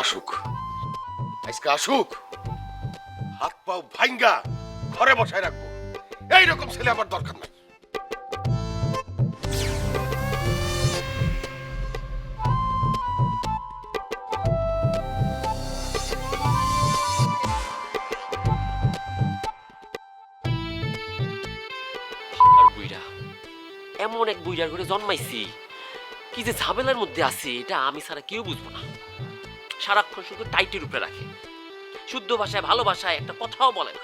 আসুক, আজকে আসুক, হাত পাও ভাঙ্গা ঘরে বসায় রাখবো। এইরকম ছেলে আমার দরকার নাই। আর বুইড়া এমন এক বুইড়ার ঘরে জন্মাইছি, কি যে ঝামেলার মধ্যে আছে এটা আমি ছাড়া কেউ বুঝবো না। সারাক্ষণ শুধু টাইটের উপরে রাখে, শুদ্ধ ভাষায় ভালো ভাষায় একটা কথাও বলে না।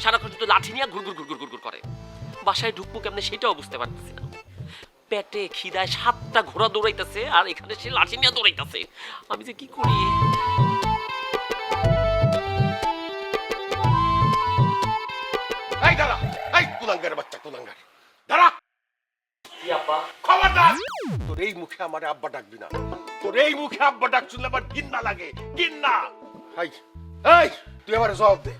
সারাক্ষণ শুধু লাঠি নিয়ে ঘুরঘুর ঘুরঘুর ঘুরঘুর করে। বাসায় ঢুকবো কেমনে সেটাও বুঝতে পারতেছি না। পেটে খিদায় 7টা ঘোড়া দৌড়াইতেছে আর এখানে সে লাঠি নিয়ে দৌড়াইতেছে। আমি যে কি করি? এই দাঁড়া, এই কুলাঙ্গার বাচ্চা, কুলাঙ্গার দাঁড়া। কি আপা? খবরদার, তোর এই মুখে আমার আব্বা ডাকবি না। তোর এই মুখে আব্বা ডাক শুনলে আমার ঘিন্না লাগে, ঘিন্না। এই এই তুই আমার জবাব দে,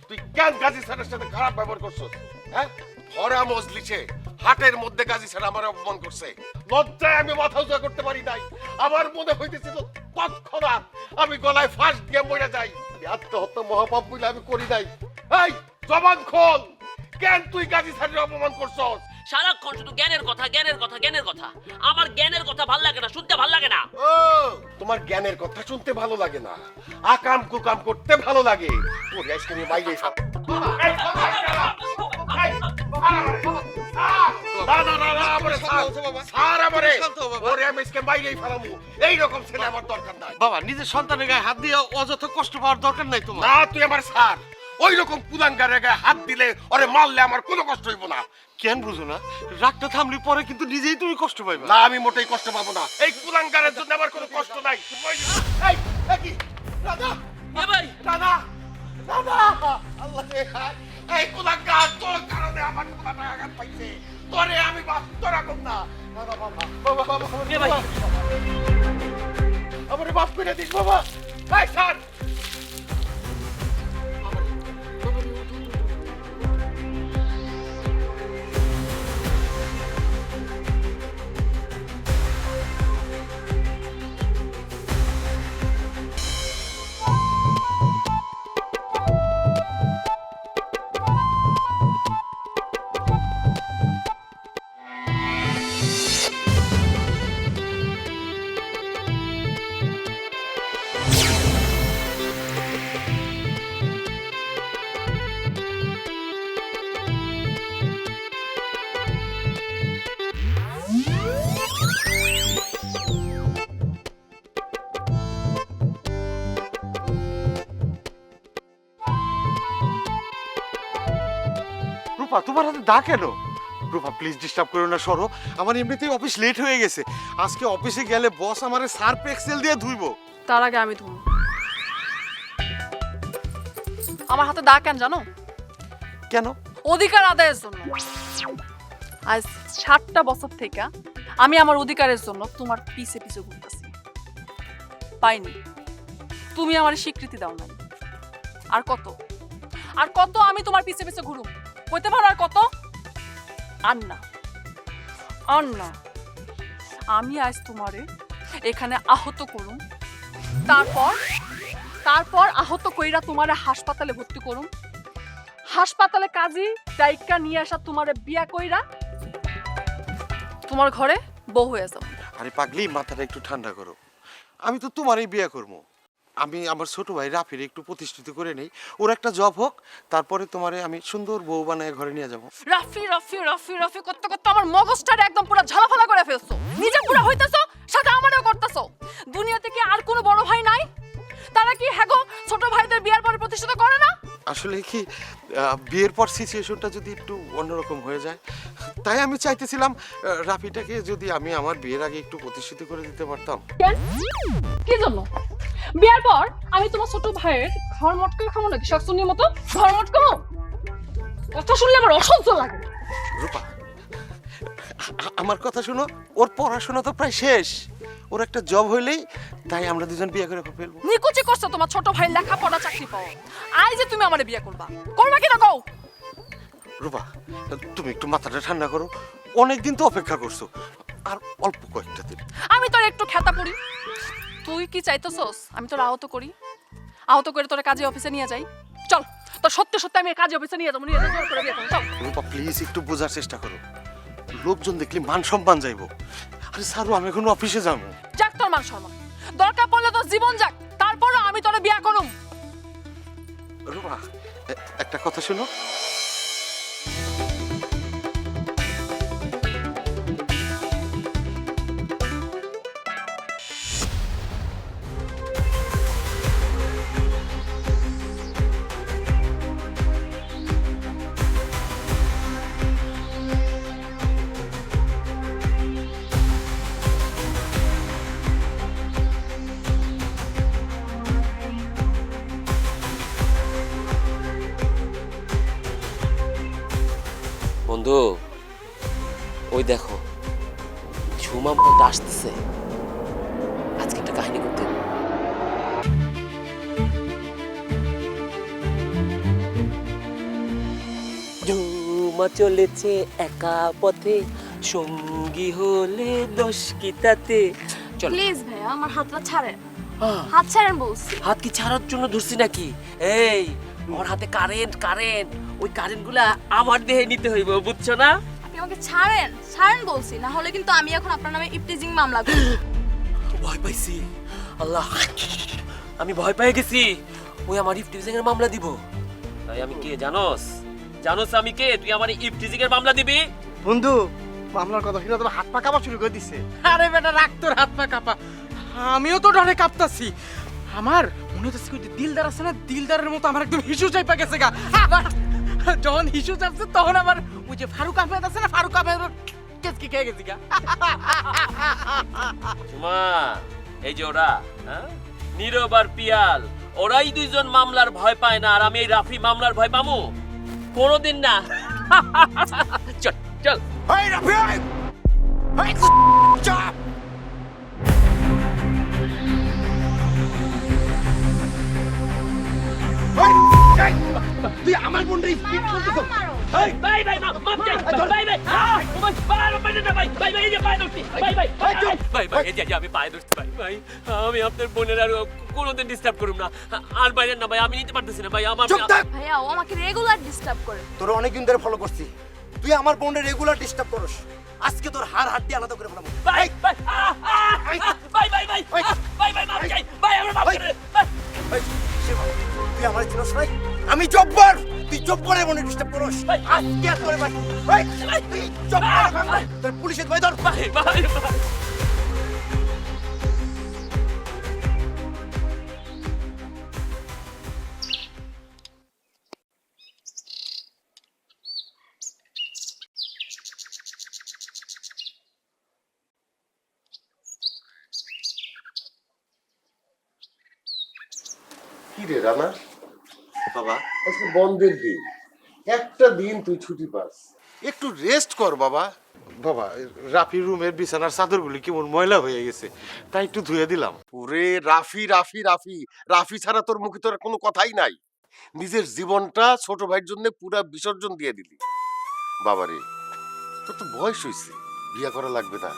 তুই কেন গাজী স্যারের সাথে খারাপ ব্যবহার করছিস? হ্যাঁ, ভরা মজলিসে হাটের মধ্যে গাজী স্যার আমার অপমান করছে। লজ্জায় আমি মাথা উঁচা করতে পারি নাই। আমার মনে হইতেছিল তৎক্ষণাৎ আমি গলায় ফাঁস দিয়ে মরে যাই। আত্মহত্যা মহাপাপ বলে আমি করি নাই। এই জবান খোল, কেন তুই গাজী স্যারের অপমান করছস? সারাক্ষণ শুধু জ্ঞানের কথা, জ্ঞানের কথা, জ্ঞানের কথা। আমার জ্ঞানের কথা ভাল লাগে না, শুনতে ভাল লাগে না। ও, তোমার জ্ঞানের কথা শুনতে ভালো লাগে না, আকাম কুকাম করতে ভালো লাগে। ওরে আজকে আমি বাইরে সব এইরকম ছেলে আমার দরকার নাই। বাবা, নিজের সন্তানের গায়ে হাত দিয়ে অযথা কষ্ট পাওয়ার দরকার নাই তোমার। না, তুই আমার স্যার। ওই রকম কুলাঙ্গারের গায়ে হাত দিলে, ওরে মারলে আমার কোনো কষ্ট হইব না। কেন বুঝো না? রাগটা থামলি পরে কিন্তু নিজেই তুমি কষ্ট পাইবা। না, আমি মোটেই কষ্ট পাবো না। এই কুলাঙ্গারের জন্য আমার কোনো কষ্ট নাই। এই, এই কি? দাদা, এ ভাই, দাদা, দাদা, আল্লাহ রে, এই কুলাঙ্গার তোর কারণে আমার কুলাটা আঘাত পাইছে। তোরে আমি বাঁচতে রাখব না। বাবা, বাবা, বাবা, বাবা, এ ভাই। আমারে মাফ করে দিস বাবা। এই স্যার, রূপা, তোমার হাতে দা কেন? রূপা, প্লিজ ডিস্টার্ব করো না, সরো। আমার এমনিতেই অফিস লেট হয়ে গেছে। আজকে অফিসে গেলে বস আমারে সার্ফ এক্সেল দিয়ে ধুইবো। তার আগে আমি ধুবো। আমার হাতে দা কেন জানো? কেন? অধিকার আদায়ের জন্য। আজ 7টা বছর থেকে আমি আমার অধিকারের জন্য তোমার পিছে পিছে ঘুরতেছি, পাইনি। তুমি আমার স্বীকৃতি দাও নাই। আর কত, আর কত আমি তোমার পিছে পিছে ঘুরুম? কইতে পারো আর কত? আর না, আর না। আমি আজ তোমারে এখানে আহত করুম, তারপর তারপর আহত কইরা তোমারে হাসপাতালে ভর্তি করুম। হাসপাতালে কাজী ডাইকা নিয়ে আসা তোমারে বিয়া কইরা তোমার ঘরে বউ হয়ে যাবো। আরে পাগলি, মাথাটা একটু ঠান্ডা করো। আমি তো তোমারই বিয়ে করবো। আমি আমার ছোট ভাই রাফির একটু প্রতিষ্ঠিত করে নেই, ওর একটা জব হোক, তারপরে তোমারে আমি সুন্দর বউ বানায় ঘরে নিয়ে যাবো। রাফি রাফি রাফি রাফি করতে করতে আমার মগজটারে একদম পুরো ঝালাফালা করে ফেলছো। নিজে পুরো হইতেছো, সাথে আমারও করতেছো। দুনিয়াতে কি আর কোনো বড় ভাই নাই? তারা কি হ্যাগো ছোট ভাইদের বিয়ার পরে প্রতিষ্ঠিত করে না? আসলে কি, বিয়ের পর সিচুয়েশনটা যদি একটু অন্যরকম হয়ে যায়, তাই আমি চাইতেছিলাম রাফিটাকে যদি আমি আমার বিয়ের আগে একটু প্রতিষ্ঠিত করে দিতে পারতাম। কেন? কি জন্য? বিয়ার পর আমি তোমার ছোট ভাইয়ের ঘর মটকা খাবো নাকি? শাকসুনির মতো ঘর মটকাবো? কথা শুনলে আমার অসহ্য লাগে। রূপা, আমার কথা শোনো। ওর পড়াশোনা তো প্রায় শেষ, ওর একটা জব হইলেই তাই আমরা দুজন বিয়ে করে ফেলবো। নিকুচি করছো তোমার ছোট ভাই লেখাপড়া চাকরি পাও। আই যে তুমি আমারে বিয়ে করবা, করবা কি না কও? রূপা, তুমি একটু মাথাটা ঠান্ডা করো। অনেকদিন তো অপেক্ষা করছো, আর অল্প কয়েকটা দিন। আমি তো আর একটু খেতা পড়ি। তুই কি চাইতেছস আমি তোর আহত করি? আহত করে তোর কাজে অফিসে নিয়ে যাই? চল, তোর সত্যি সত্যি আমি কাজে অফিসে নিয়ে যাবো, নিয়ে যাবো, জোর করে বিয়ে করবো, চল। রূপা প্লিজ একটু বোঝার চেষ্টা করো, লোকজন দেখলে মান সম্মান যাইবো। আরে সারু আমি এখন অফিসে যাবো। যাক তোর মান সম্মান, দরকার পড়লে তোর জীবন যাক, তারপরও আমি তোরে বিয়া করুম। রূপা একটা কথা শোনো, বন্ধু ওই দেখো ঝুমা মতো আসতেছে, আজকে একটা কাহিনী করতে হবে। ঝুমা চলেছে একা পথে, সঙ্গী হলে দোষ কি তাতে। চল প্লিজ ভাইয়া আমার হাতটা ছাড়েন, হাত ছাড়েন বলছি। হাত কি ছাড়ার জন্য ধরছি নাকি? এই ওর হাতে কারেন্ট, ওই কারেন্ট গুলা আমার দেহে নিতে হইব, বুঝছো না? আপনি আমাকে ছাড়েন, ছাড়েন বলছি, না হলে কিন্তু আমি এখন আপনার নামে ইফটিজিং মামলা করব। ভয় পাইছি, আল্লাহ আমি ভয় পেয়ে গেছি, ওই আমার ইফটিজিং এর মামলা দিব। তাই আমি কে জানোস? আমি কে? তুই আমার ইফটিজিং এর মামলা দিবি? বন্ধু মামলার কথা শুনে তোমার হাত পা কাঁপা শুরু করে দিছে। আরে বেটা রাখ তোর হাত পা কাঁপা, আমিও তো ডরে কাঁপতাছি। আমার মনে হচ্ছে কি দিলদার আছে না, দিলদারের মতো আমার একদম হিসু চাইপা গেছে গা। আবার যখন হিসু চাপছে তখন আবার ওই যে ফারুক আহমেদ আছে না, ফারুক আহমেদ কেসকি খেয়ে গেছি গা। ঝুমা এই যে ওরা, হ্যাঁ নীরব আর পিয়াল, ওরাই দুইজন মামলার ভয় পায় না, আর আমি এই রাফি মামলার ভয় পামু কোনোদিন না। চল চল এই রাফি এই চাপ তুই আমার বোনটা স্পিড করতেছ। ভাই ভাই ভাই মাপ চাই, ভাই ভাই তোমার পায়ের উপরে না, ভাই ভাই ভাই এই যে পায়ে ধরছি, ভাই ভাই ভাই ভাই এই যে আমি পায়ে ধরছি, ভাই ভাই আমি আপনার বোনের আর কোনোদিন ডিস্টার্ব করুম না, আর বাইরে না ভাই, আমি নিতে পারতেছি না ভাই, আমার ভাইয়া ও আমাকে রেগুলার ডিস্টার্ব করে। তোর অনেকদিন ধরে ফলো করছি, তুই আমার বোনের রেগুলার ডিস্টার্ব করস, আজকে তোর হাড় হাড্ডি আলাদা করে ফেলাবো। ভাই ভাই ভাই ভাই ভাই ভাই ভাই মাপ চাই, ভাই আমার মাপ করে। তুই আমার চিনস নাই, আমি জব্বর, তুই জব্বরের বোনের ডিস্টার্ব করস। আজকে আর তোরে ভাই তুই জব্বর, তোর পুলিশের ভয় ধর। ভাই ভাই কি রে রানা, বাবা আজকে বন্ধের দিন, একটা দিন তুই ছুটি পাস, একটু রেস্ট কর বাবা। বাবা রাফির রুমের বিছানার চাদরগুলি কেমন ময়লা হয়ে গেছে, তাই একটু ধুয়ে দিলাম। ওরে রাফি রাফি রাফি রাফি ছাড়া তোর মুখে তোর কোনো কথাই নাই। নিজের জীবনটা ছোট ভাইয়ের জন্য পুরা বিসর্জন দিয়ে দিলি। বাবারে তোর তো বয়স হয়েছে, বিয়া করা লাগবে না,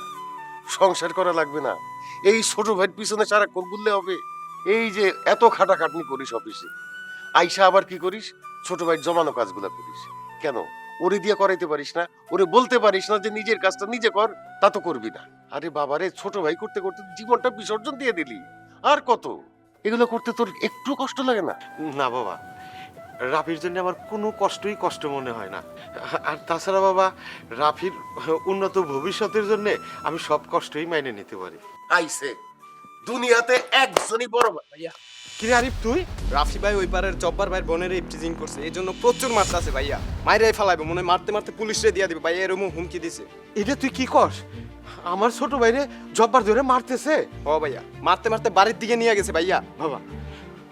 সংসার করা লাগবে না, এই ছোট ভাইয়ের পিছনে সারাক্ষণ ঘুরলে হবে? এই যে এত খাটাখাটনি করিস অফিসে, আইসা আবার কি করিস? ছোট ভাইয়ের জমানো কাজগুলা করিস কেন? ওরে দিয়ে করাইতে পারিস না? ওরে বলতে পারিস না যে নিজের কাজটা নিজে কর? তা তো করবি না। আরে বাবারে ছোট ভাই করতে করতে জীবনটা বিসর্জন দিয়ে দিলি, আর কত? এগুলো করতে তোর একটু কষ্ট লাগে না? না বাবা, রাফির জন্য আমার কোনো কষ্টই কষ্ট মনে হয় না। আর তাছাড়া বাবা রাফির উন্নত ভবিষ্যতের জন্য আমি সব কষ্টই মাইনে নিতে পারি। আইসে দুনিয়াতে একজনই বড় ভাই। কিরে আরিফ তুই? রাফি ভাই ওই পারের জব্বার ভাইয়ের বোনের ইফটিজিং করছে, এই জন্য প্রচুর মাত্রা আছে ভাইয়া, মাইরাই ফেলাইবে মনে হয়, মারতে মারতে পুলিশে দিয়ে দিবে ভাইয়া, এরকম হুমকি দিছে। এটা তুই কি কস? আমার ছোট ভাইরে জব্বার ধরে মারতেছে? ও ভাইয়া মারতে মারতে বাড়ির দিকে নিয়ে গেছে ভাইয়া। বাবা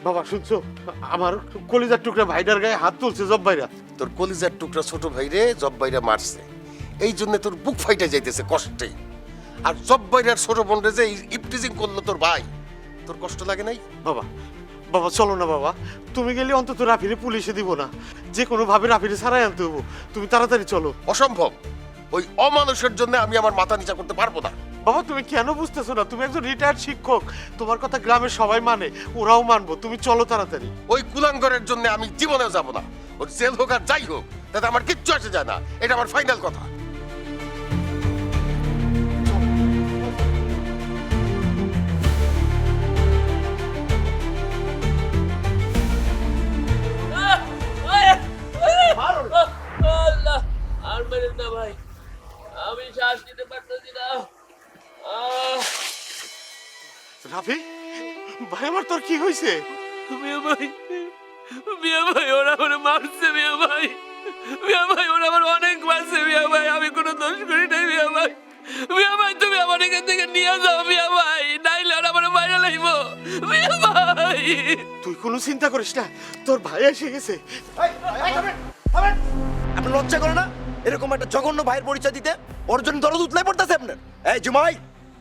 বাবা শুনছো, আমার কলিজার টুকরা ভাইটার গায়ে হাত তুলছে জব্বাইরা। তোর কলিজার টুকরা ছোট ভাইরে জব্বাইরা মারছে, এই জন্য তোর বুক ফাইটা যাইতেছে কষ্টে। আর জব্বাইরার ছোট বোনরে যে ইফটিজিং করলো তোর ভাই, তোর কষ্ট লাগে নাই? বাবা বাবা চলো না বাবা, তুমি গেলে অন্তত রাফিরে পুলিশে দিব না, যে কোনো ভাবে রাফিরে ছাড়াই আনতে হবো, তুমি তাড়াতাড়ি চলো। অসম্ভব, ওই অমানুষের জন্য আমি আমার মাথা নিচা করতে পারবো না। বাবা তুমি কেন বুঝতেছো না? তুমি একজন রিটায়ার্ড শিক্ষক, তোমার কথা গ্রামের সবাই মানে, ওরাও মানবো। তুমি চলো তাড়াতাড়ি। ওই কুলাঙ্গরের জন্য আমি জীবনেও যাব না। ওর জেল হোক আর যাই হোক, তাতে আমার কিচ্ছু আসে যায় না। এটা আমার ফাইনাল কথা। আল্লাহ, আর মেরেন না ভাই, আমি শ্বাস নিতে পারতেছি না। রাফি ভাই, আমার তোর কি হয়েছে? মিয়া ভাই ওরা আমার মারছে। মিয়া ভাই ওরা আমার অনেক মারছে। মিয়া ভাই আমি কোনো দোষ করি নাই। মিয়া ভাই তুমি আমার এখান থেকে নিয়ে যাও। মিয়া ভাই নাইলে আর আমার বাইরে লাগবো। মিয়া ভাই তুই কোনো চিন্তা করিস না, তোর ভাই এসে গেছে। আপনার লজ্জা করে না এরকম একটা জঘন্য ভাইয়ের পরিচয় দিতে? ওর জন্য দরদ উতলাই পড়তেছে আপনার। এই জুমাই,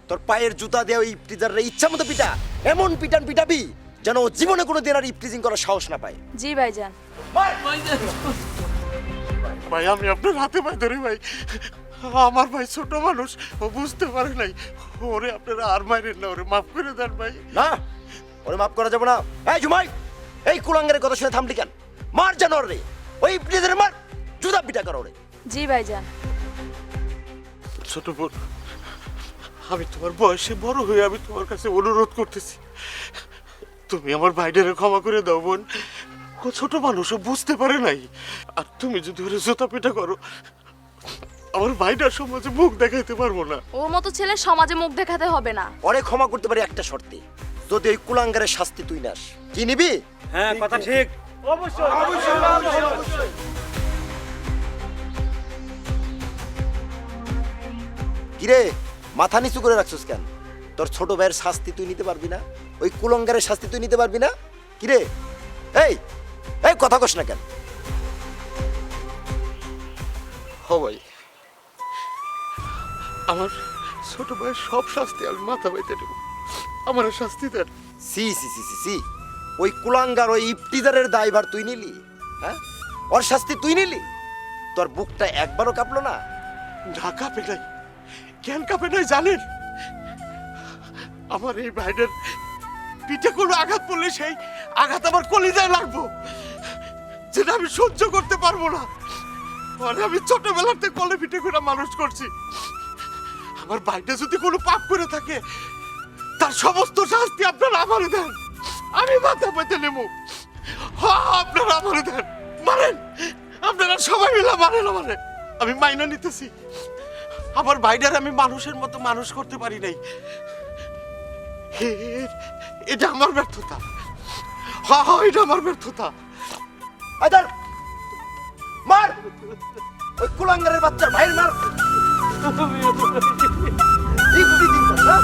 তোর পায়ের জুতা দিয়ে ওই ইফটিজারের ইচ্ছা মতো পিটা, এমন পিটান পিটাবি যেন ও জীবনে কোনো দিন আর ইফটিজিং করার সাহস না পায়। জি ভাইজান। ভাই আমি আপনার হাতে পাই ধরি ভাই, আমার ভাই ছোট মানুষ, ও বুঝতে পারে নাই। ওরে আপনারা আর মাইরেন না, ওরে মাফ করে দেন ভাই। না, ওরে মাফ করা যাবে না। এই জুমাই, এই কুলাঙ্গারের কথা শুনে থামলি কেন? মার জানোর রে, ওই ইফটিজারের মার, জুতা পিটা করো রে। জি ভাইজান। ছোট বোন, আমি তোমার বয়সে বড় হয়ে আমি তোমার কাছে অনুরোধ করতেছি, তুমি আমার ভাইটারে ক্ষমা করে দাও বোন। ও ছোট মানুষ, ও বুঝতে পারে নাই। আর তুমি যদি ওরে জুতা পিটা করো, আমার ভাইটার সমাজে মুখ দেখাইতে পারবো না। ওর মতো ছেলে সমাজে মুখ দেখাতে হবে না। ওরে ক্ষমা করতে পারি একটা শর্তে, যদি ওই কুলাঙ্গারের শাস্তি তুই নাস। কি নিবি? হ্যাঁ কথা ঠিক। কিরে মাথা নিচু করে রাখছিস কেন? তোর ছোট ভাইয়ের শাস্তি তুই নিতে পারবি না? ওই কুলঙ্গারের শাস্তি তুই নিতে পারবি না? কিরে এই এই কথা কস না কেন? হ ভাই, আমার ছোট ভাইয়ের সব শাস্তি আমি মাথা বাইতে দেবো, আমার শাস্তি দেন। সি সি সি সি সি, ওই কুলাঙ্গার ওই ইফটিজারের দায়ভার তুই নিলি? হ্যাঁ, ওর শাস্তি তুই নিলি? তোর বুকটা একবারও কাঁপলো না? না কাঁপে নাই। কেন কাঁপে নাই জানেন? আমার এই ভাইটার পিঠে কোনো আঘাত পড়লে সেই আঘাত আমার কলিজায় লাগবো, যেটা আমি সহ্য করতে পারবো না। মানে আমি ছোটবেলাতে কলে পিঠে করে মানুষ করছি। আমার ভাইটা যদি কোনো পাপ করে থাকে, তার সমস্ত শাস্তি আপনারা আমারে দেন, আমি মাথা পেতে নেব। আপনারা আমারে দেন, মারেন, আপনারা সবাই মিলে মারেন আমারে। আমি মাইনা নিতেছি, আমার ভাইটার আমি মানুষের মতো মানুষ করতে পারি নাই। এটা আমার ব্যর্থতা। এটা আমার ব্যর্থতা। আদার মার, ওই কুলাঙ্গারের বাচ্চার ভাইয়ের মার। ইফটিজিং কর না?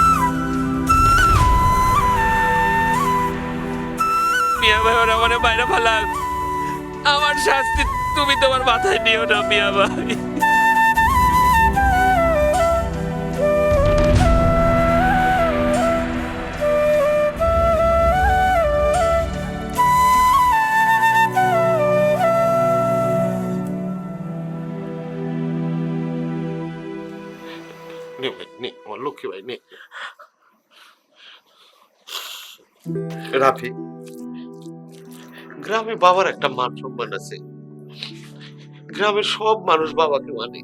মিয়া ভাই ওরা আমার বাইরে ফালাক। আমার শাস্তি তুমি তোমার মাথায় নিও না মিয়া ভাই। নে ভাই, নে আমার লক্ষ্মী ভাই, নে। রাফি, গ্রামে বাবার একটা মান সম্মান আছে, গ্রামের সব মানুষ বাবাকে মানে।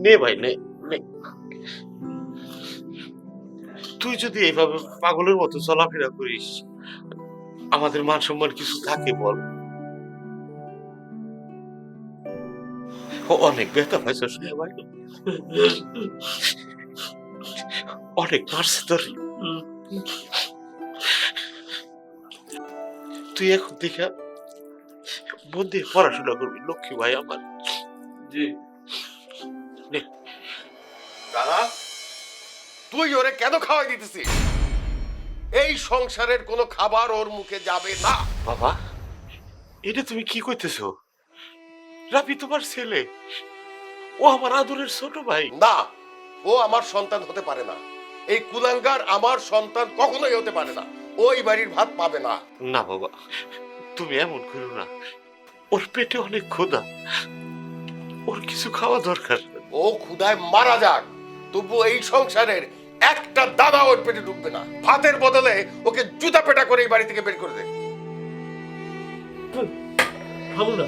নে ভাই, নে নে। তুই যদি এইভাবে পাগলের মতো চলাফেরা করিস, আমাদের মান সম্মান কিছু থাকে বল? অনেক ব্যথা পাইছ শুনে ভাই, অনেক মারছে তোর। তুই এখন দেখা মন দিয়ে পড়াশোনা করবি লক্ষ্মী ভাই আমার। জি দাদা, তুই ওরে কেন খাওয়াই দিতেছিস? এই সংসারের কোনো খাবার ওর মুখে যাবে না। বাবা, এটা তুমি কি কইতেছো? রাফি তোমার ছেলে, ও আমার আদরের ছোট ভাই। না, ও আমার সন্তান হতে পারে না। এই কুলাঙ্গার আমার সন্তান কখনোই হতে পারে না। ওই বাড়ির ভাত পাবে না। না বাবা, তুমি এমন করো না, ওর পেটে অনেক ক্ষুধা, ওর কিছু খাওয়া দরকার। ও ক্ষুধায় মারা যাক, তবু এই সংসারের একটা দানা ওর পেটে ঢুকবে না। ভাতের বদলে ওকে জুতা পেটা করে এই বাড়ি থেকে বের করে দে। খাবো না,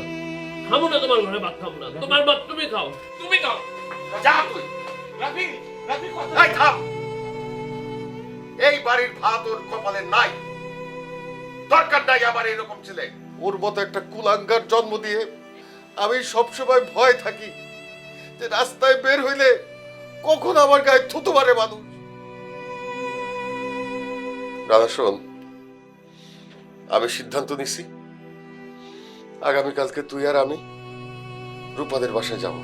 খাবো না, তোমার ঘরে ভাত খাবো না। তোমার ভাত তুমি খাও, তুমি খাও। যা তুই। রাফি রাফি কথা এই থাম। এই বাড়ির ভাত ওর কপালে নাই। দরকার নাই আমার এরকম ছেলে। ওর মতো একটা কুলাঙ্গার জন্ম দিয়ে আমি সবসময় ভয় থাকি যে রাস্তায় বের হইলে কখন আমার গায়ে থুতু মারে মানুষ। রাধা শোন, আমি সিদ্ধান্ত নিছি আগামীকালকে তুই আর আমি রূপাদের বাসায় যাব।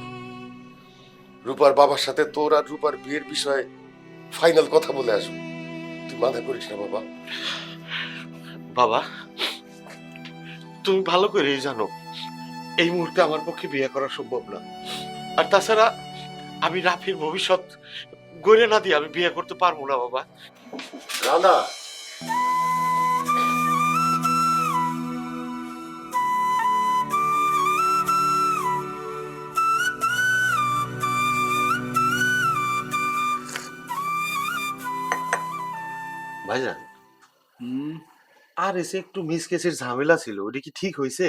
রূপার বাবার সাথে তোর আর রূপার বিয়ের বিষয়ে ফাইনাল কথা বলে আসবো। তুই মাথা করিস না বাবা। বাবা, তুমি ভালো করেই জানো এই মুহূর্তে আমার পক্ষে বিয়ে করা সম্ভব না। আর তাছাড়া আমি রাফির ভবিষ্যৎ গড়ে না দিয়ে আমি বিয়ে করতে পারবো না বাবা। রাধা, ভাইজান, আর এসে একটু মিসকেসের ঝামেলা ছিল, ওটা কি ঠিক হয়েছে?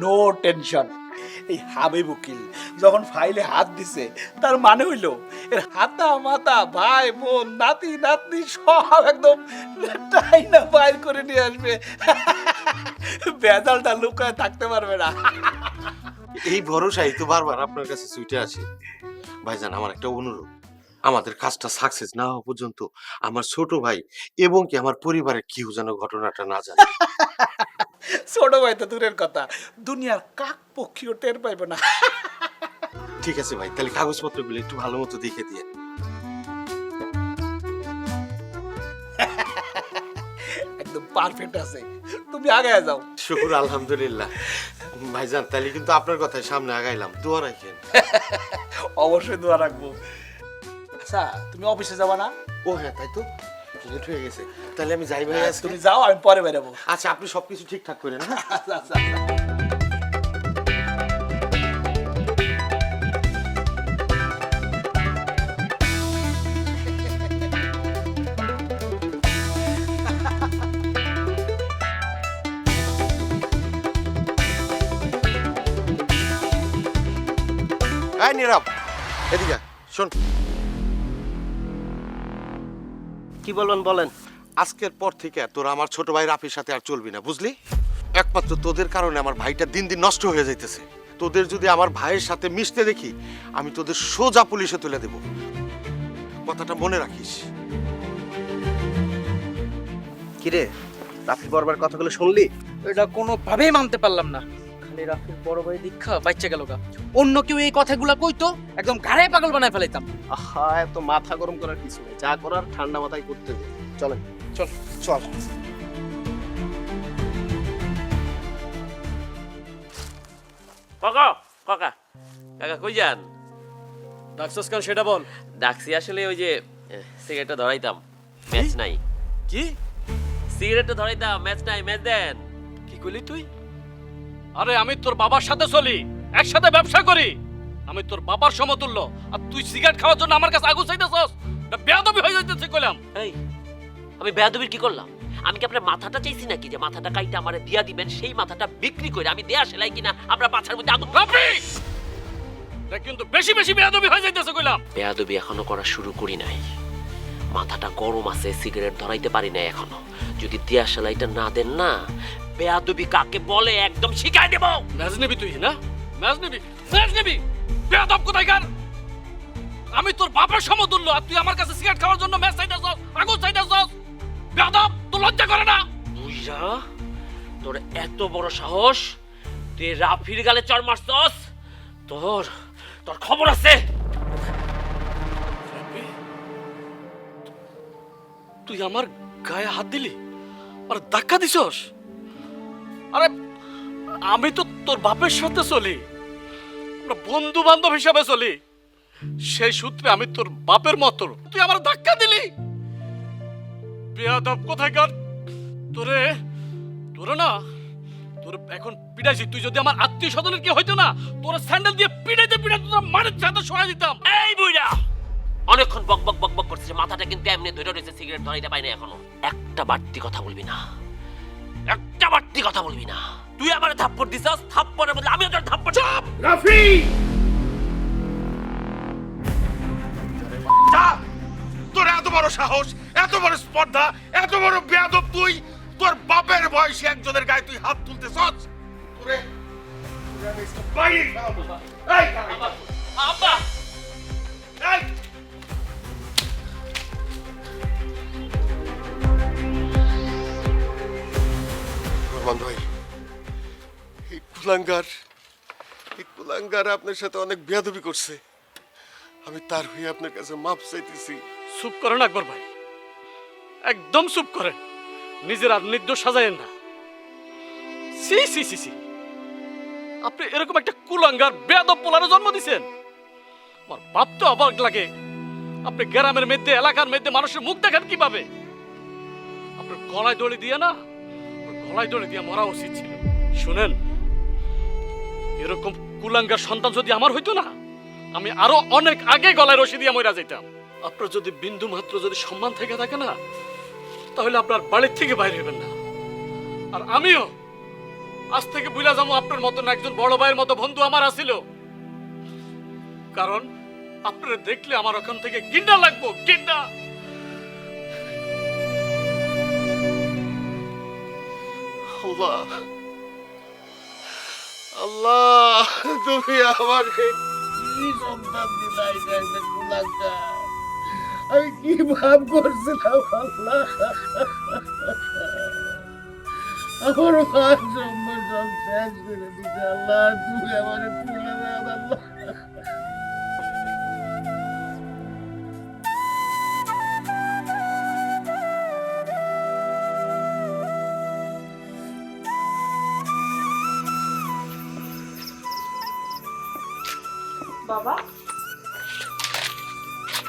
No tension. এই হাবিব উকিল যখন ফাইলে হাত দিছে তার মানে হইল এর হাতা মাতা ভাই বোন নাতি নাতনি সব একদম টাইনা বাইর করে নিয়ে আসবে। বেজালটা লুকায় থাকতে পারবে না। এই ভরসাই তো বারবার আপনার কাছে ছুটে আসে। ভাইজান, আমার একটা অনুরোধ, আমাদের কাজটা সাকসেস না হওয়া পর্যন্ত আমার ছোট ভাই এবং কি আমার পরিবারের কেউ যেন ঘটনাটা না জানে। ছোট ভাই তো দূরের কথা, দুনিয়ার কাক পক্ষীও টের পাইবে না। ঠিক আছে ভাই, তাহলে কাগজপত্রগুলো একটু ভালো মতো দেখে দিয়ে। একদম পারফেক্ট আছে, তুমি আগে যাও। শুকুর আলহামদুলিল্লাহ। ভাইজান, তাহলে কিন্তু আপনার কথায় সামনে আগাইলাম, দোয়া রাখেন। অবশ্যই দোয়া রাখবো। আচ্ছা, তুমি অফিসে যাবা না? ও হ্যাঁ, তাই তো, লেট হয়ে গেছে। তাহলে আমি যাই ভাই আজকে। তুমি যাও, আমি পরে বেরাবো। আচ্ছা, আপনি সবকিছু ঠিকঠাক করেন। হ্যাঁ, আচ্ছা আচ্ছা আচ্ছা। এই নীরব, এদিকে শোন। কি বলবেন বলেন। আজকের পর থেকে তোরা আমার ছোট ভাই রাফির সাথে আর চলবি না, বুঝলি? একমাত্র তোদের কারণে আমার ভাইটা দিন দিন নষ্ট হয়ে যাইতেছে। তোদের যদি আমার ভাইয়ের সাথে মিশতে দেখি, আমি তোদের সোজা পুলিশে তুলে দেব। কথাটা মনে রাখিস। কিরে, রাফি বরবার কথাগুলো শুনলি? এটা কোনোভাবেই মানতে পারলাম না। খালি রাফির বড় ভাই দীক্ষা বাচ্চা গেল গা। অন্য কেউ এই কথাগুলা কইতো, একদম ঘাড়ে পাগল বানায় ফেলাইতাম। আহা, এত মাথা গরম করার কিছু নেই, যা করার ঠান্ডা মাথায় করতে দে। চলেন চল চল। কাকা, কাকা, কাকা কই যান? ডাকছস কেন সেটা বল। ডাকছি আসলে ওই যে সিগারেটটা ধরাইতাম, ম্যাচ নাই। কি সিগারেটটা ধরাইতাম, ম্যাচ নাই, ম্যাচ দেন। কি কইলি তুই? আরে আমি তোর বাবার সাথে চলি, একসাথে ব্যবসা করি। আমি তোর বাবার সমতুল্য, আর তুই সিগারেট খাওয়ার জন্য আমার কাছে আগুন চাইতেছস? এটা বেয়াদবি হয়ে যাইতেছে কইলাম। এই, আমি বেয়াদবির কি করলাম? আমি কি আপনার মাথাটা চাইছি নাকি যে মাথাটা কাইটা আমারে দিয়া দিবেন, সেই মাথাটা বিক্রি করে আমি দেয়া সেলাই কিনা আমরা পাছার মধ্যে আগুন। রাফি, এটা কিন্তু বেশি বেশি বেয়াদবি হয়ে যাইতেছে কইলাম। বেয়াদবি এখনো করা শুরু করি নাই, মাথাটা গরম আছে, সিগারেট ধরাইতে পারি নাই এখনো। যদি দেয়া সেলাইটা না দেন না, বেয়াদবি কাকে বলে একদম শিখাই দেব। ম্যাচ নিবি তুই না? ম্যাচ নিবি, ম্যাচ নিবি? বেয়াদব কোথায়কার! আমি তোর বাবার সমতুল্য, আর তুই আমার কাছে সিগারেট খাওয়ার জন্য ম্যাচ চাইতেছস, আগুন চাইতেছস। বেয়াদব, তোর লজ্জা করে না? বুইরা, তোর এত বড় সাহস, তুই রাফির গালে চড় মারছস? তোর তোর খবর আছে। তুই আমার গায়ে হাত দিলি আর ধাক্কা দিছস? আরে আমি তো তোর বাপের সাথে চলি, আমরা বন্ধু বান্ধব হিসাবে চলি। সেই সূত্রে আমি তোর বাপের মতো, তুই আমার ধাক্কা দিলি? বেয়াদব কোথায়কার! তোরে তোরে না, তোর এখন পিটাইছি, তুই যদি আমার আত্মীয় স্বজনের কি হইতো না, তোর স্যান্ডেল দিয়ে পিটাইতে পিটাইতে তোর মানের সাথে সরাই দিতাম। এই বুইড়া অনেকক্ষণ বক বক বক বক করছিস, মাথাটা কিন্তু এমনি ধরে রয়েছে, সিগারেট ধরাইতে পাই না এখনো। একটা বাড়তি কথা বলবি না, একটা বাড়তি কথা বলবি না। তুই আমার থাপ্পড় দিছস, থাপ্পড়ের বদলে আমিও তোর থাপ্পড়। চুপ! রাফি যা, তোর এত বড় সাহস, এত বড় স্পর্ধা, এত বড় বেয়াদব তুই, তোর বাপের বয়সী একজনের গায়ে তুই হাত তুলতেছস। তোরে আমি বাইরে খাবো। এই আব্বা এই রহমান ভাই, এই কুলাঙ্গার আপনার সাথে অনেক বেয়াদবি করছে। আমি তার হয়ে আপনার কাছে মাপ চাইতেছি। চুপ করেন আকবর ভাই, একদম চুপ করেন, নিজের আর নির্দোষ সাজায়েন না। সি সি সি সি, আপনি এরকম একটা কুলাঙ্গার বেয়াদব পোলারে জন্ম দিছেন। আমার বাপ তো অবাক লাগে, আপনি গ্রামের মধ্যে এলাকার মধ্যে মানুষের মুখ দেখেন কিভাবে? আপনার গলায় দড়ি দিয়ে না, গলায় দড়ি দিয়ে মরা উচিত ছিল। শুনেন, এরকম কুলাঙ্গার সন্তান যদি আমার হইতো না, আমি আরো অনেক আগে গলায় রশি দিয়ে মরা যেতাম। আপনার যদি বিন্দু মাত্র যদি সম্মান থেকে থাকে না, তাহলে আপনার বাড়ির থেকে বাইরে হবেন না। আর আমিও আজ থেকে বুঝলা যাবো আপনার মতন একজন বড় ভাইয়ের মতো বন্ধু আমার আছিল। কারণ আপনারা দেখলে আমার ওখান থেকে গিন্ডা লাগবো, গিন্ডা। আল্লাহ আল্লাহ, তুমি আমার কি সন্তান দিলাই, একটা কুলাঙ্গার। আমি কি ভাব করছিলাম আল্লাহ, আমার মান সম্মান সব শেষ করে দিতে। আল্লাহ তুমি আমার তুলে দেন আল্লাহ। বাবা,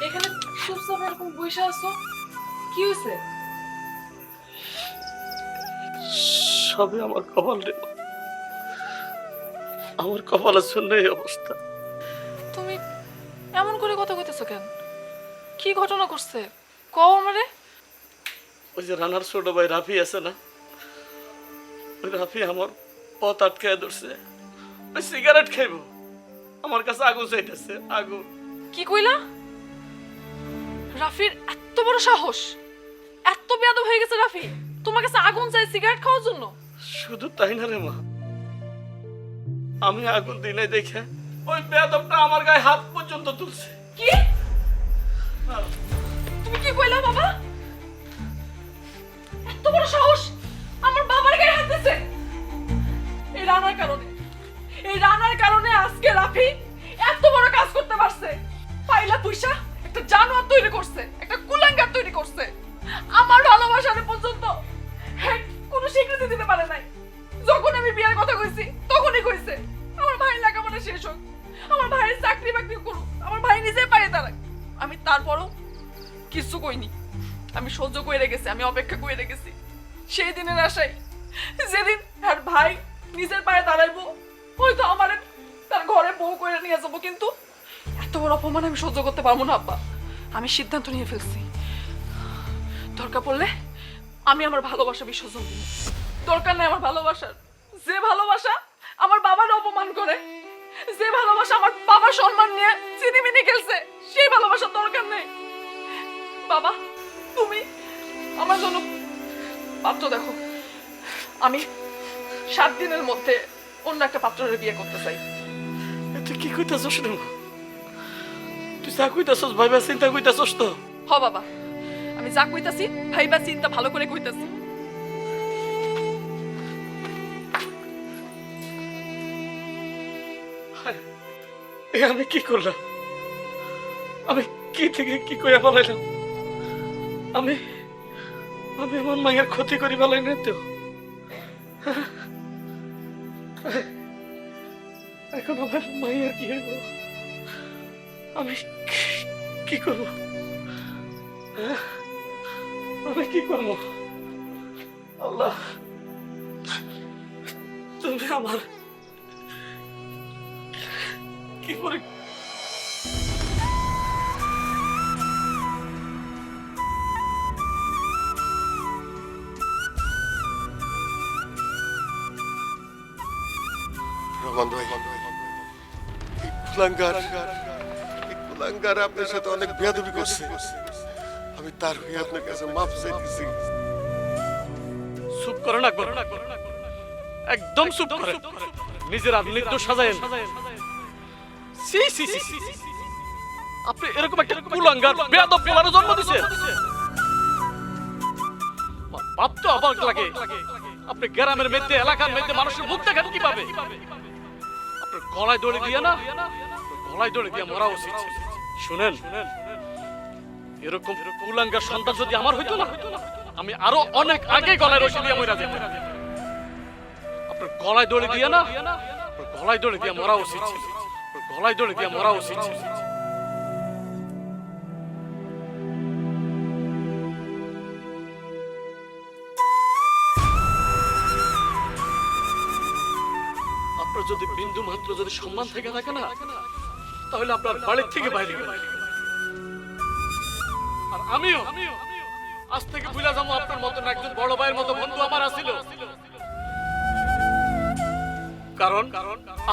এখানে চুপচাপ এরকম বসে আছো, কি হয়েছে? সবই আমার কপাল রে, আমার কপালের জন্য এই অবস্থা। তুমি এমন করে কথা কইতেছো কেন? কি ঘটনা করছে কও আমারে। ওই যে রানার ছোট ভাই রাফি আছে না, ওই রাফি আমার পথ আটকায় ধরছে। ওই সিগারেট খাইবো, আমার কাছে আগুন চাইতেছে, আগুন। কি কইলা? রাফির এত বড় সাহস, এত বেয়াদব হয়ে গেছে রাফি, তোমার কাছে আগুন চাই সিগারেট খাওয়ার জন্য? শুধু তাই না রে মা, আমি আগুন দিই নাই দেখে ওই বেয়াদবটা আমার গায়ে হাত পর্যন্ত তুলছে। কি? তুমি কি কইলা বাবা? এত বড় সাহস আমার বাবার গায়ে হাত দিছে? এই রানার কারণে আজকে রাফি এত বড় কাজ করতে পারছে। পাইলা পয়সা একটা জানোয়ার তৈরি করছে, একটা কুলাঙ্গার তৈরি করছে। আমার ভালোবাসারে পর্যন্ত কোনো স্বীকৃতি দিতে পারে নাই। যখন আমি বিয়ের কথা কইছি তখনই কইছে আমার ভাই লেখাপড়া শেষ হোক, আমার ভাইয়ের চাকরি বাকরি করুক, আমার ভাই নিজে পায়ে দাঁড়াক। আমি তারপরও কিছু কইনি, আমি সহ্য করে গেছি, আমি অপেক্ষা করে গেছি সেই দিনের আশায়, যেদিন আর ভাই নিজের পায়ে দাঁড়াইবো, হয়তো আমার তার ঘরে বউ করে নিয়ে যাবো। কিন্তু এত বড় অপমান আমি সহ্য করতে পারবো না আব্বা। আমি সিদ্ধান্ত নিয়ে ফেলছি, দরকার পড়লে আমি আমার ভালোবাসা বিসর্জন দিব। দরকার নেই আমার ভালোবাসার। যে ভালোবাসা আমার বাবার অপমান করে, যে ভালোবাসা আমার বাবার সম্মান নিয়ে চিনিমিনি খেলছে, সেই ভালোবাসার দরকার নেই। বাবা, তুমি আমার জন্য পাত্র দেখো। আমি 7 দিনের মধ্যে অন্য একটা পাত্রের বিয়ে করতে চাই। তুই কি কইতাছস রে মা? তুই যা কইতাছস ভাইবা চিন্তা কইতাছস তো? হ বাবা, আমি যা কইতাছি ভাইবা চিন্তা ভালো করে কইতাছি। আমি কি করলাম? আমি কি থেকে কি কইয়া ফেলাইলাম? আমি আমার মায়ের ক্ষতি করি ফেলাই না তো? এখন আমার মায়ের কি হইব? আমি কি করব? আমি কি করব? আল্লাহ, তুমি আমার কি করে রহমান ভাই, এই কুলাঙ্গার আপনার সাথে অনেক বেয়াদবি করছে। আমি তার হয়ে আপনার কাছে মাফ চাইতেছি। চুপ করো না, একদম চুপ করে নিজের নির্দোষ সাজায়েন। সি সি সি সি। আপনি এরকম একটা কুলাঙ্গার বেয়াদব পোলার জন্ম দিয়েছেন। বাপ তো অবাক লাগে, আপনি গ্রামের মধ্যে এলাকার মধ্যে মানুষের মুখ দেখান কিভাবে? আপনার গলায় দড়ি দিয়ে না, গলায় দড়ি দিয়ে মরা উচিত ছিল। শুনেন, এরকম কুলাঙ্গার সন্তান যদি আমার হইতো না, আমি আরো অনেক আগে গলায় রশি দিয়ে মরা যেতাম। আপনার গলায় দড়ি দিয়ে না, গলায় দড়ি দিয়ে মরা উচিত ছিল, গলায় দড়ি দিয়ে মরা উচিত ছিল। আপনার যদি বিন্দু মাত্র যদি সম্মান থেকে থাকে না, তাহলে আপনার বাড়ির থেকে বাইরে গেলেন। আর আমিও আজ থেকে ভুলে যাবো আপনার মতন একজন বড় ভাইয়ের মতো বন্ধু আমার আছিল। কারণ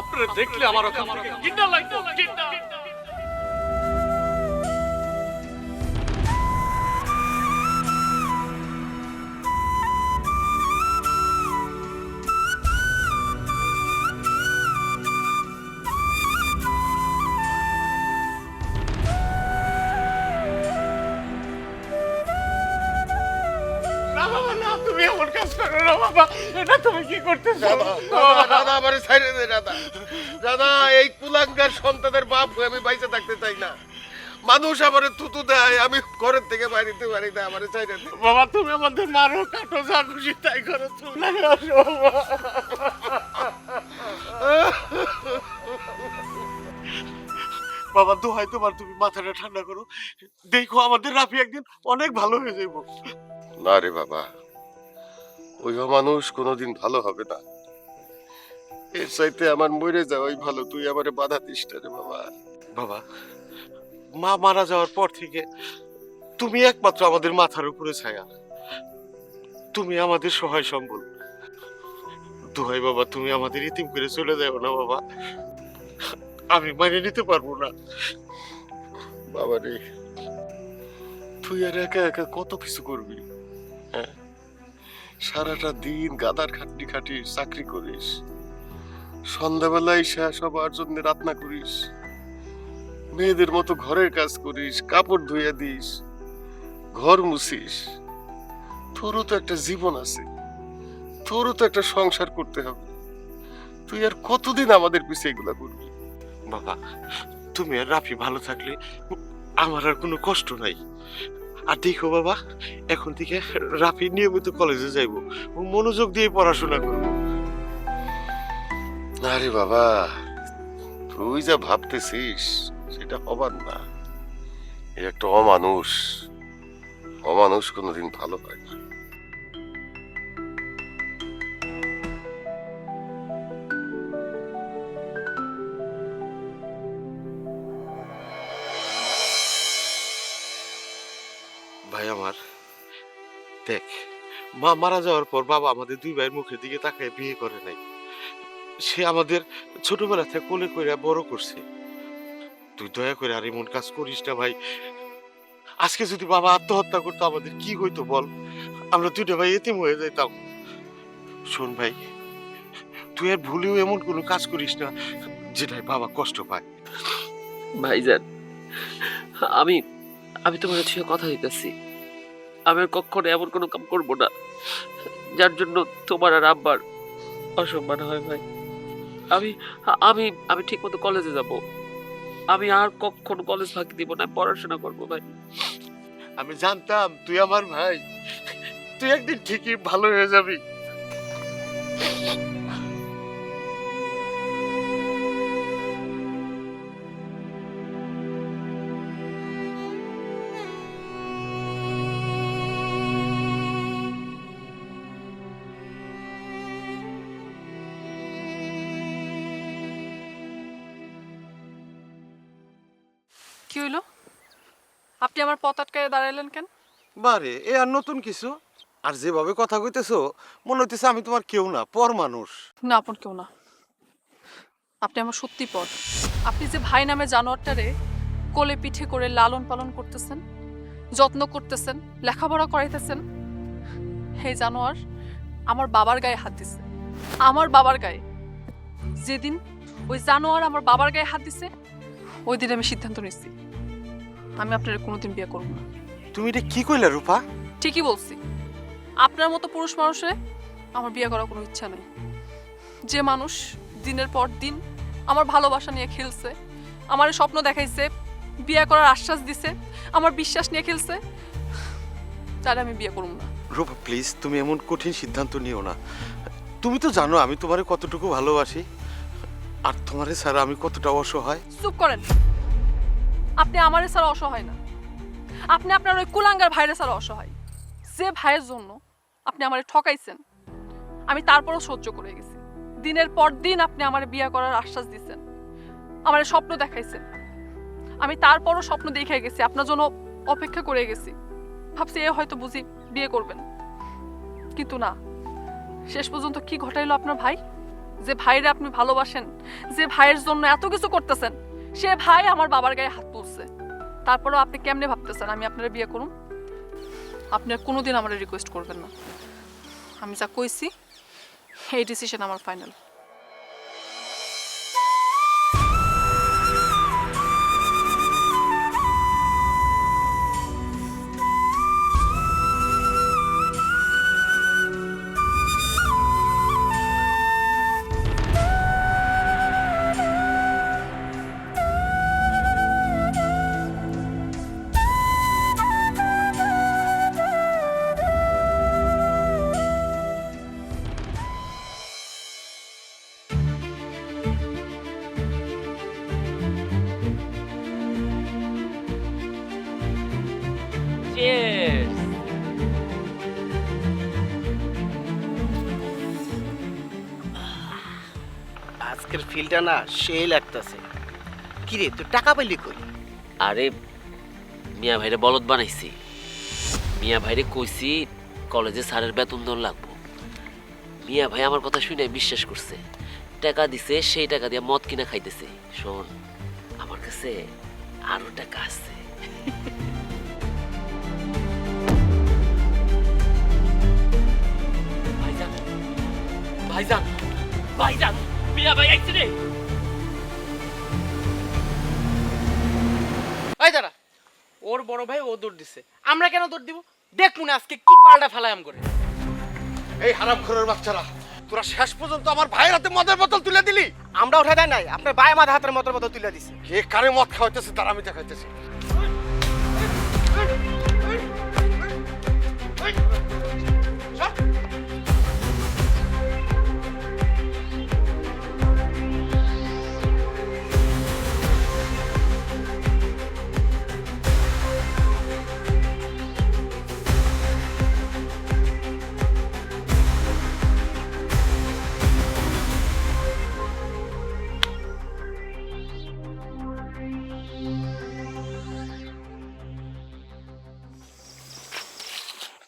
আপনারা দেখলে আমার ওখান থেকে ঘৃণা লাগতো, ঘৃণা। না বাবা না, তুমি এমন কাজ করো না বাবা। এটা তুমি কি করতেছো? দাদা আমারে ছাইড়ে দে দাদা। দাদা, এই কুলাঙ্গার সন্তানের বাপ হয়ে আমি বাইচে থাকতে চাই না। মানুষ আমারে থুতু দেয়, আমি ঘরের থেকে বাইরেতে পারি না, আমারে ছাইড়ে দে। বাবা তুমি আমাদের মারো, কাটো, যা খুশি তাই করো, তুমি না আসো বাবা। বাবা দোহাই তোমার, তুমি মাথাটা ঠান্ডা করো। দেখো আমাদের রাফি একদিন অনেক ভালো হয়ে যাইব। না রে বাবা, ওই মানুষ কোনোদিন ভালো হবে না। এর চাইতে আমার মরে যাওয়াই ভালো। তুই আমারে বাধা দিস না রে বাবা। বাবা, মা মারা যাওয়ার পর থেকে তুমি একমাত্র আমাদের মাথার উপরে ছায়া, তুমি আমাদের সহায় সম্বল। দোহাই বাবা, তুমি আমাদের ইতিম করে চলে যাও না বাবা, আমি মেনে নিতে পারবো না। বাবা রে, তুই আর একা একা কত কিছু করবি? হ্যাঁ, সারাটা দিন গাদার খাটনি খাটিস, চাকরি করিস, সন্ধ্যাবেলায় সবার জন্য রান্না করিস, মেয়েদের মতো ঘরের কাজ করিস, কাপড় ধুইয়া দিস, ঘর মুছিস। তোরও তো একটা জীবন আছে, তোরও তো একটা সংসার করতে হবে। তুই আর কতদিন আমাদের পিছে এগুলা করবি? বাবা, তুমি আর রাফি ভালো থাকলে আমার আর কোনো কষ্ট নাই। আর দেখো বাবা, এখন থেকে রাফি নিয়মিত কলেজে যাইবো, ও মনোযোগ দিয়ে পড়াশোনা করবো। না রে বাবা, তুই যা ভাবতেছিস সেটা হবার না। এ একটা অমানুষ, অমানুষ কোনোদিন ভালো হয় না। ভাই আমার, দেখ, মা মারা যাওয়ার পর বাবা আমাদের দুই ভাইয়ের মুখের দিকে তাকায় বিয়ে করে নাই। সে আমাদের ছোটবেলা থেকে কোলে করে বড় করছে। তুই দয়া করে আর এমন কাজ করিস না ভাই। আজকে যদি বাবা আত্মহত্যা করতো আমাদের কি হইতো বল? আমরা দুইটা ভাই এতিম হয়ে যাইতাম। শোন ভাই, তুই আর ভুলেও এমন কোনো কাজ করিস না যেটাই বাবা কষ্ট পায়। ভাইজান, আমি আমি তোমার কাছে কথা দিতেছি, আমি আর কখনো এমন কোনো কাম করবো না যার জন্য তোমার আর আব্বার অসম্মান হয় ভাই। আমি আমি আমি ঠিক মতো কলেজে যাব, আমি আর কখনো কলেজ ফাঁকি দিব না, পড়াশোনা করবো ভাই। আমি জানতাম তুই আমার ভাই, তুই একদিন ঠিকই ভালো হয়ে যাবি। কি হইলো? আপনি আমার পথ আটকায় দাঁড়াইলেন কেন? বারে এ আর নতুন কিছু? আর যেভাবে কথা কইতেছো মনে হইতেছে আমি তোমার কেউ না, পর মানুষ। না, আপন কেউ না। আপনি আমার সত্যি পথ। আপনি যে ভাই নামে জানোয়ারটারে কোলে পিঠে করে লালন পালন করতেছেন, যত্ন করতেছেন, লেখাপড়া করাইতেছেন, সেই জানোয়ার আমার বাবার গায়ে হাত দিছে। আমার বাবার গায়ে। যেদিন ওই জানোয়ার আমার বাবার গায়ে হাত দিছে, ওই দিন আমি সিদ্ধান্ত নিচ্ছি আমি আপনার কোনোদিন বিয়ে করব না। তুমি এটা কি কইলা রূপা? ঠিকই বলছি। আপনার মতো পুরুষ মানুষের আমার বিয়ে করার কোনো ইচ্ছা নেই। যে মানুষ দিনের পর দিন আমার ভালোবাসা নিয়ে খেলছে, আমার স্বপ্ন দেখাইছে, বিয়ে করার আশ্বাস দিছে, আমার বিশ্বাস নিয়ে খেলছে, তাহলে আমি বিয়ে করব না। রূপা প্লিজ, তুমি এমন কঠিন সিদ্ধান্ত নিও না। তুমি তো জানো আমি তোমারে কতটুকু ভালোবাসি, আর তোমারে ছাড়া আমি কতটা অসহায়। চুপ করেন। আপনি আমারে ছাড়া অসহায় না, আপনি আপনার ওই কুলাঙ্গার ভাইরে ছাড়া অসহায়। যে ভাইয়ের জন্য আপনি আমারে ঠকাইছেন, আমি তারপরও সহ্য করে গেছি। দিনের পর দিন আপনি আমারে বিয়ে করার আশ্বাস দিচ্ছেন, আমারে স্বপ্ন দেখাইছেন, আমি তারপরও স্বপ্ন দেখে গেছি, আপনার জন্য অপেক্ষা করে গেছি। ভাবছি এ হয়তো বুঝি বিয়ে করবেন, কিন্তু না। শেষ পর্যন্ত কি ঘটাইলো আপনার ভাই? যে ভাইরে আপনি ভালোবাসেন, যে ভাইয়ের জন্য এত কিছু করতেছেন, সে ভাই আমার বাবার গায়ে হাত তুলছে। তারপরেও আপনি কেমনে ভাবতেছেন আমি আপনার বিয়ে করুন? আপনি আর কোনোদিন আমার রিকোয়েস্ট করবেন না। আমি যা কইছি এই ডিসিশন আমার ফাইনাল। Cheers! আজকের ফিলটা না সেই লাগতেছে। কি রে, তুই টাকা পাইলি কই? আরে মিয়া ভাইরে বলদ বানাইছি। মিয়া ভাইরে কইছি কলেজে স্যারের বেতন দেন লাগবো। মিয়া ভাই আমার কথা শুনে বিশ্বাস করছে, টাকা দিছে, সেই টাকা দিয়ে মদ কিনা খাইতেছে। শোন, আমার কাছে আরো টাকা আছে। ভাইজান, ভাইজান, ভাইজান, মিয়া ভাই আইছে রে। ওই দাঁড়া, ওর বড় ভাই ও দৌড় দিছে, আমরা কেন দৌড় দিব? দেখ মনে আজকে কি পাল্টা ফেলায় আম করে। এই হারামখোরের বাচ্চারা, তোরা শেষ পর্যন্ত আমার ভাইয়ের হাতে মদের বোতল তুলে দিলি। আমরা উঠে দেয় নাই, আপনার বাই আমার হাতের মতো মতো তুলে দিছে। কে কারে মদ খাওয়াইতেছে তার আমি দেখাইতেছি।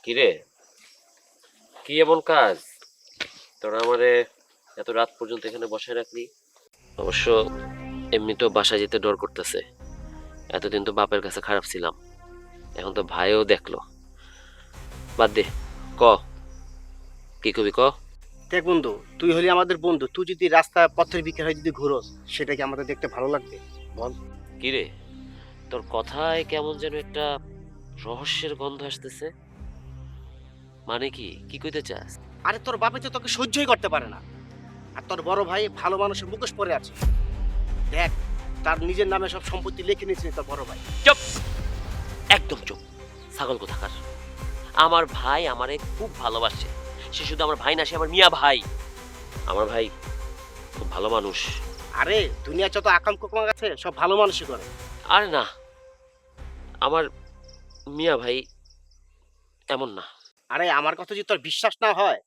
কিরে, কি এমন কাজ তোরা আমারে এত রাত পর্যন্ত এখানে বসায় রাখলি? অবশ্য এমনিতেও বাসা যেতে ডর করতেছে। এতদিন তো বাপের কাছে খারাপ ছিলাম, এখন তো ভাইও দেখলো। বাদ দে, ক কি কবি ক। দেখ বন্ধু, তুই হলি আমাদের বন্ধু, তুই যদি রাস্তা পথের বিকেল হয়ে যদি ঘুরোস, সেটা কি আমাদের দেখতে ভালো লাগবে বল? কিরে, তোর কথায় কেমন যেন একটা রহস্যের গন্ধ আসতেছে। মানে কি, কি কইতে চাস? আরে তোর বাপে তো তোকে সহ্যই করতে পারে না, আর তোর বড় ভাই ভালো মানুষের মুখোশ পরে আছে। দেখ, তার নিজের নামে সব সম্পত্তি লিখে নিয়েছে তোর বড় ভাই। চুপ, একদম চুপ, ছাগল কোথাকার। আমার ভাই আমারে খুব ভালোবাসে। সে শুধু আমার ভাই না, সে আমার মিয়া ভাই। আমার ভাই খুব ভালো মানুষ। আরে দুনিয়া যত আকাম কুকাম আছে সব ভালো মানুষই করে। আরে না, আমার মিয়া ভাই এমন না। আরে আমার কথা যদি তোর বিশ্বাস না হয়,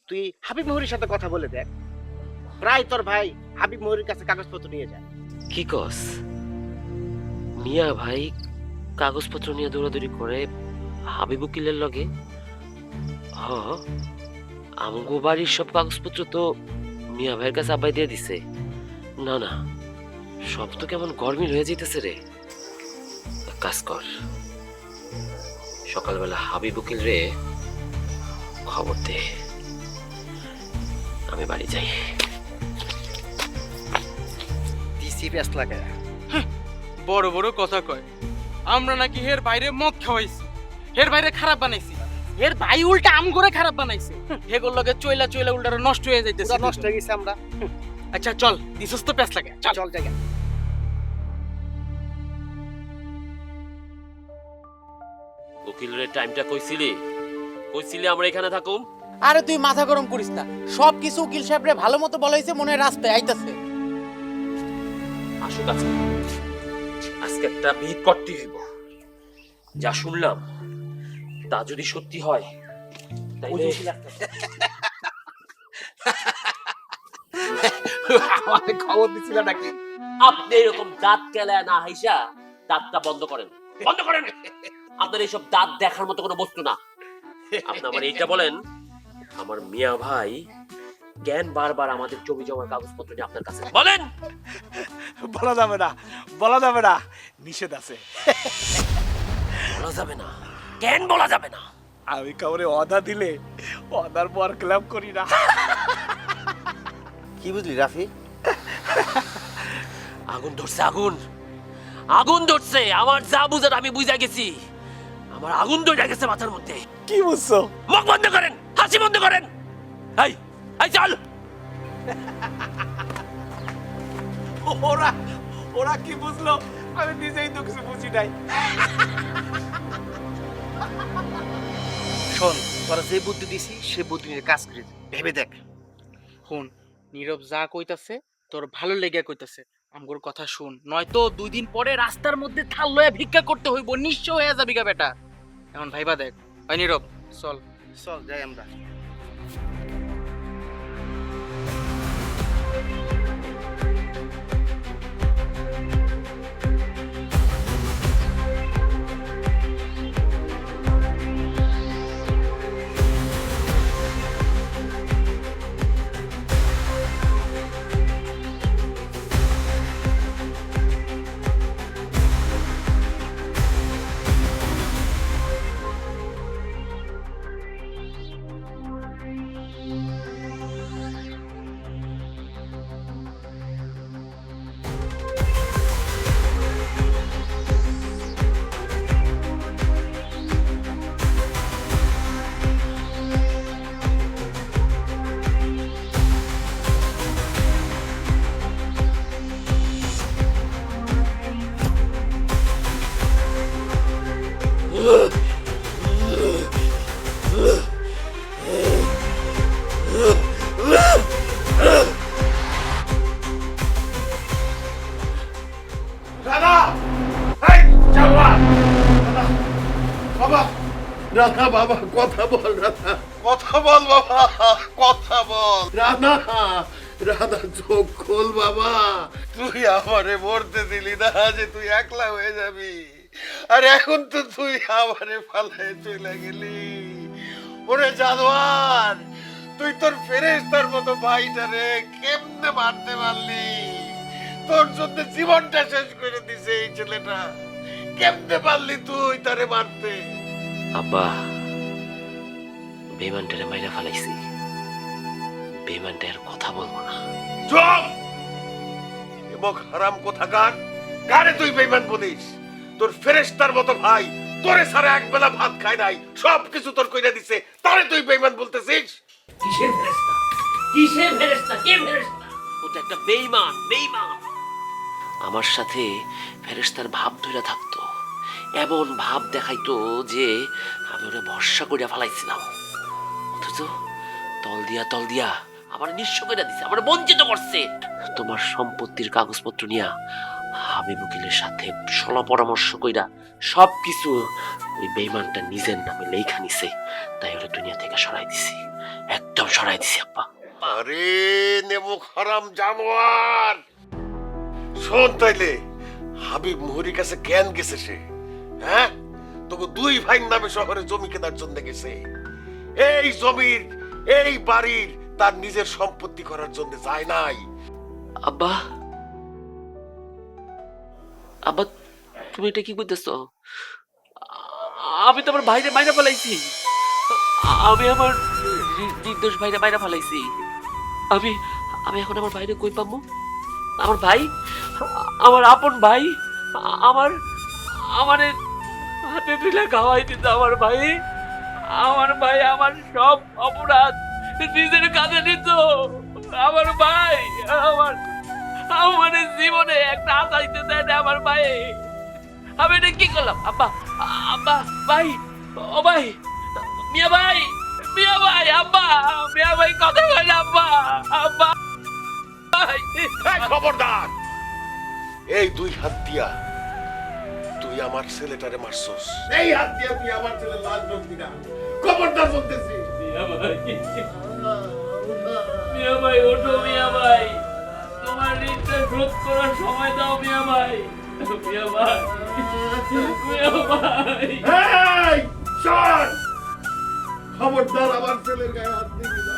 তুই হাবিব মেহরির সাথে কথা বলে দেখ। প্রায় তোর ভাই হাবিব মেহরির কাছে কাগজপত্র নিয়ে যায়। কি কস? মিয়া ভাই কাগজপত্র নিয়ে দৌড়াদৌড়ি করে হাবিব উকিলের লগে। হ, আমগো বাড়ির সব কাগজপত্র তো মিয়া ভাইয়ের কাছে আব্বাই দিয়ে দিছে। না না, সব তো কেমন গরমিল হয়ে যেতেছে রে। এক কাজ কর, সকালবেলা হাবিব উকিল রে খবর দে, আমি বাড়ি যাই। দিছি পেস লাগে। বড় বড় কথা কয়, আমরা নাকি হের বাইরে মদ খাওয়াইছি, হের বাইরে খারাপ বানাইছি, হের ভাই উল্টা আম করে খারাপ বানাইছে। হেগোর লগে চইলা চইলা উল্টারে নষ্ট হয়ে যাইতেছে। পুরা নষ্ট হয়ে গেছে আমরা। আচ্ছা চল, দিছস তো পেছ লাগে, চল। চল জায়গা। উকিল রে টাইমটা কইছিলি আমরা এখানে থাকুম। আরে তুই মাথা গরম করিস না, সব কিছু উকিল সাহেবরে ভালো মতো বলাইছে, মনে হয় রাস্তায় আইতাছে। আসুক আছে, আজকে একটা বিহিত করতে হইব। যা শুনলাম তা যদি সত্যি হয় তাইলে আমাকে খবর দিছিল নাকি? আপনি এরকম দাঁত কেলায় না হাইসা দাঁতটা বন্ধ করেন, বন্ধ করেন। আপনার এইসব দাঁত দেখার মতো কোনো বস্তু না। আপনি আমার এইটা বলেন, আমার মিয়া ভাই জ্ঞান বারবার আমাদের জমি জমার কাগজপত্র নিয়ে আপনার কাছে বলেন। বলা যাবে না, বলা যাবে না, নিষেধ আছে। বলা যাবে না, জ্ঞান বলা যাবে না। আমি কাউরে অদা দিলে অদার পর ক্লাব করি না। কি বুঝলি রাফি? আগুন ধরছে, আগুন আগুন ধরছে। আমার যা বুঝার আমি বুঝা গেছি। আমার আগুন ধরে গেছে মাথার মধ্যে। কি বুঝছো? মুখ বন্ধ করেন, হাসি বন্ধ করেন। এই এই চল। ওরা ওরা কি বুঝলো আমি নিজেই তো কিছু বুঝি নাই। শোন, তোরা যে বুদ্ধি দিছি সে বুদ্ধি নিয়ে কাজ করি, ভেবে দেখ। শুন, নীরব যা কইতাছে তোর ভালো লেগে কইতাছে, আমগোর কথা শুন, নয়তো 2 দিন পরে রাস্তার মধ্যে থাল লয়ে ভিক্ষা করতে হইব, নিঃস্ব হয়ে যাবি গা বেটা। এখন ভাইবা দেখ। ওই নীরব চল। চল যাই আমরা। রাধা, এই জানোয়ার! রাধা, বাবা, রাধা বাবা, কথা বল রাধা, কথা বল বাবা, কথা বল রাধা। রাধা চোখ খোল বাবা। তুই আমারে মরতে দিলি না যে তুই একলা হয়ে যাবি, আর এখন তো তুই আমারে ফালায় চলে গেলি। ওরে জানোয়ার, তুই তোর ফেরেশতার মতো ভাইটারে কেমনে মারতে পারলি? তোর জন্য জীবনটা শেষ করে দিছে এই ছেলেটা। কেমনে পারলি তুই তারে মারতে? আব্বা, বেমানটারে মাইরা ফালাইছি। বেমানটা আর কথা বলবো না। চুপ! এবং হারাম কোথাকার, কারে তুই বেঈমান বলিস? তোর ফেরেশতার মতো ভাই তোরে সারা একবেলা ভাত খায় নাই, সব কিছু তোর কইরা দিছে, তারে তুই বেঈমান বলতেছিস? কিসের ফেরেশতা? কিসের ফেরেশতা? কে ফেরেশতা? ও তো একটা বেঈমান, বেঈমান। আমার সাথে ফেরেশতার ভাব ধরে থাকতো, এমন ভাব দেখাইতো যে আমি ওরে ভরসা করিয়া ফালাইছিলাম, অথচ তল দিয়া আমার নিঃস্ব করে দিছে, আমার বঞ্চিত করছে। তোমার সম্পত্তির কাগজপত্র নিয়া হাবিব উকিলের সাথে সলা পরামর্শ কইরা সবকিছু ওই বেঈমানটা নিজের নামে লেখা নিছে, তাই ওরে দুনিয়া থেকে সরাই দিছি, একদম সরাই দিছি আব্বা। আরে নেমুখ হারাম জানোয়ার, শোন তাইলে, হাবিব মুহুরির কাছে কেন গেছে সে? হ্যাঁ, তোকে দুই ভাই নামে শহরে জমি কেনার জন্য গেছে। এই জমির, এই বাড়ির তার নিজের সম্পত্তি করার জন্য যায় নাই। আব্বা, আব্বা তুমি এটা কি করতেছো? আমি তো আমার ভাইরে মাইরা ফেলাইছি। আমি আমার নির্দোষ ভাইরে মাইরা ফেলাইছি। আমি আমি এখন আমার ভাইরে কই পাবো? আমার ভাই, আমার আপন ভাই, আমার আমারে হাতে তুলে খাওয়াই দিত আমার ভাই। আমার ভাই আমার সব অপরাধ নিজের কাঁধে নিত। আমার ভাই আমার জীবনে একটা আশা দিতে দেয় না আমার ভাই। আমি এটা কি করলাম? আব্বা, আব্বা, ভাই, ও ভাই, মিয়া ভাই, মিয়া ভাই, আব্বা, মিয়া ভাই কথা বলে আব্বা, আব্বা ভাই। এই খবরদার! এই দুই হাত দিয়া তুই আমার ছেলেটারে মারছস। এই হাত দিয়া তুই আমার ছেলে লাল রক্তি না। খবরদার বলতেছি। মিয়া ভাই, মিয়া ভাই, ওঠো মিয়া ভাই, তোমার ঋণটা শোধ করার সময় দাও মিয়া ভাই। মিয়া ভাই, মিয়া ভাই। এই শোন, খবরদার আমার ছেলের গায়ে হাত দিবি না।